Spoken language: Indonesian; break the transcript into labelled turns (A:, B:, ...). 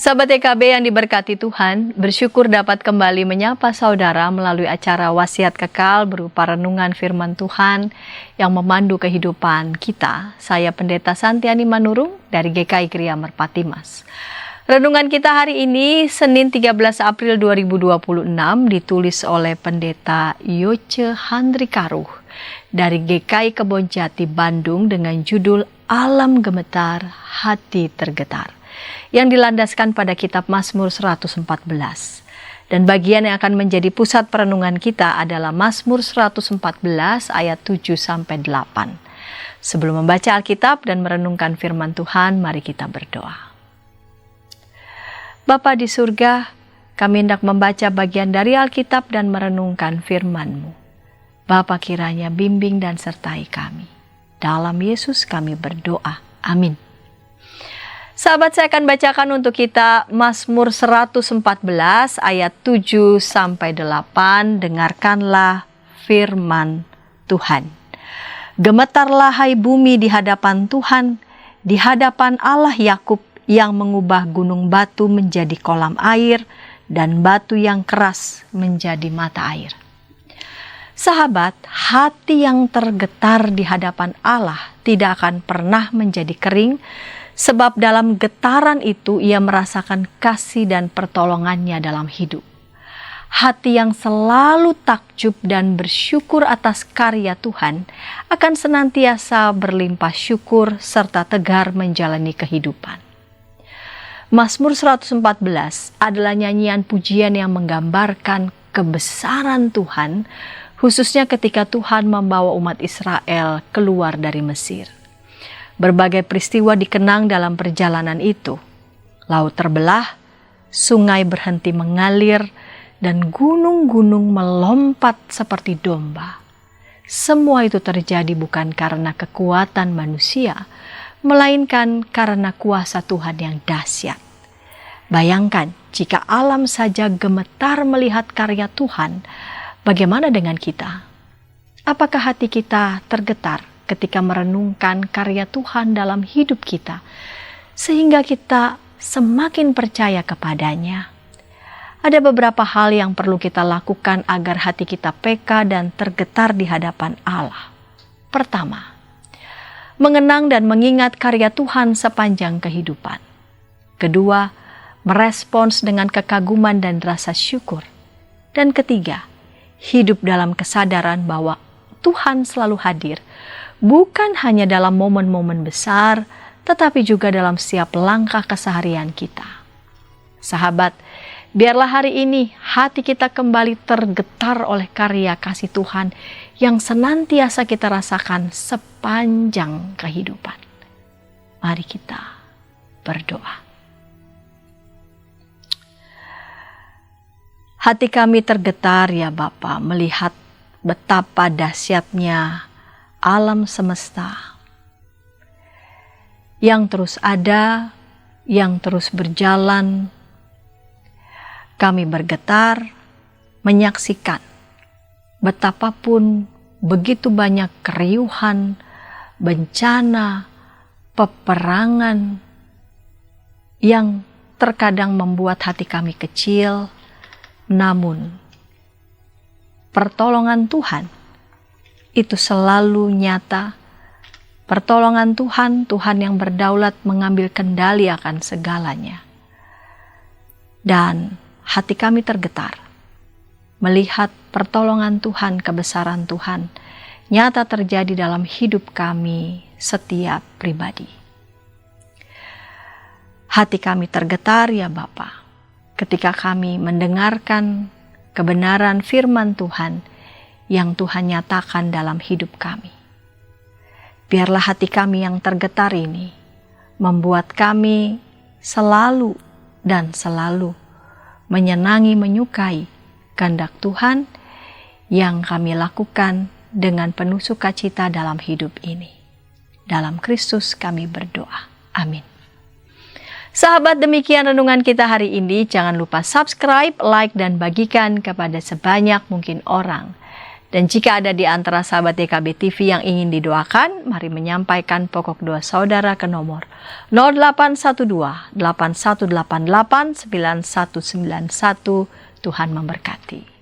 A: Sahabat EKB yang diberkati Tuhan, bersyukur dapat kembali menyapa saudara melalui acara Wasiat Kekal berupa renungan firman Tuhan yang memandu kehidupan kita. Saya Pendeta Santiani Manurung dari GKI Kriya Merpati Mas. Renungan kita hari ini, Senin 13 April 2026, ditulis oleh Pendeta Yoce Handrikaruh dari GKI Kebonjati Bandung dengan judul Alam Gemetar, Hati Tergetar, yang dilandaskan pada kitab Mazmur 114. Dan bagian yang akan menjadi pusat perenungan kita adalah Mazmur 114 ayat 7-8. Sebelum membaca Alkitab dan merenungkan firman Tuhan, mari kita berdoa. Bapa di surga, kami hendak membaca bagian dari Alkitab dan merenungkan firman-Mu. Bapa kiranya bimbing dan sertai kami. Dalam Yesus kami berdoa. Amin. Sahabat, saya akan bacakan untuk kita Mazmur 114 ayat 7-8. Dengarkanlah firman Tuhan. Gemetarlah hai bumi di hadapan Tuhan, di hadapan Allah Yakub yang mengubah gunung batu menjadi kolam air dan batu yang keras menjadi mata air. Sahabat, hati yang tergetar di hadapan Allah tidak akan pernah menjadi kering, sebab dalam getaran itu ia merasakan kasih dan pertolongannya dalam hidup. Hati yang selalu takjub dan bersyukur atas karya Tuhan akan senantiasa berlimpah syukur serta tegar menjalani kehidupan. Mazmur 114 adalah nyanyian pujian yang menggambarkan kebesaran Tuhan, khususnya ketika Tuhan membawa umat Israel keluar dari Mesir. Berbagai peristiwa dikenang dalam perjalanan itu. Laut terbelah, sungai berhenti mengalir, dan gunung-gunung melompat seperti domba. Semua itu terjadi bukan karena kekuatan manusia, melainkan karena kuasa Tuhan yang dahsyat. Bayangkan jika alam saja gemetar melihat karya Tuhan, bagaimana dengan kita? Apakah hati kita tergetar ketika merenungkan karya Tuhan dalam hidup kita, sehingga kita semakin percaya kepadanya? Ada beberapa hal yang perlu kita lakukan agar hati kita peka dan tergetar di hadapan Allah. Pertama, mengenang dan mengingat karya Tuhan sepanjang kehidupan. Kedua, merespons dengan kekaguman dan rasa syukur. Dan ketiga, hidup dalam kesadaran bahwa Tuhan selalu hadir, bukan hanya dalam momen-momen besar, tetapi juga dalam setiap langkah keseharian kita. Sahabat, biarlah hari ini hati kita kembali tergetar oleh karya kasih Tuhan yang senantiasa kita rasakan sepanjang kehidupan. Mari kita berdoa. Hati kami tergetar ya Bapa melihat betapa dahsyatnya alam semesta yang terus ada, yang terus berjalan. Kami bergetar menyaksikan betapapun begitu banyak keriuhan, bencana, peperangan yang terkadang membuat hati kami kecil, namun pertolongan Tuhan itu selalu nyata. Pertolongan Tuhan, Tuhan yang berdaulat mengambil kendali akan segalanya. Dan hati kami tergetar melihat pertolongan Tuhan, kebesaran Tuhan nyata terjadi dalam hidup kami setiap pribadi. Hati kami tergetar ya Bapa ketika kami mendengarkan kebenaran firman Tuhan yang Tuhan nyatakan dalam hidup kami. Biarlah hati kami yang tergetar ini membuat kami selalu dan selalu menyenangi, menyukai kehendak Tuhan yang kami lakukan dengan penuh sukacita dalam hidup ini. Dalam Kristus kami berdoa. Amin. Sahabat, demikian renungan kita hari ini. Jangan lupa subscribe, like, dan bagikan kepada sebanyak mungkin orang. Dan jika ada di antara sahabat DKB TV yang ingin didoakan, mari menyampaikan pokok doa saudara ke nomor 0812 8188 9191. Tuhan memberkati.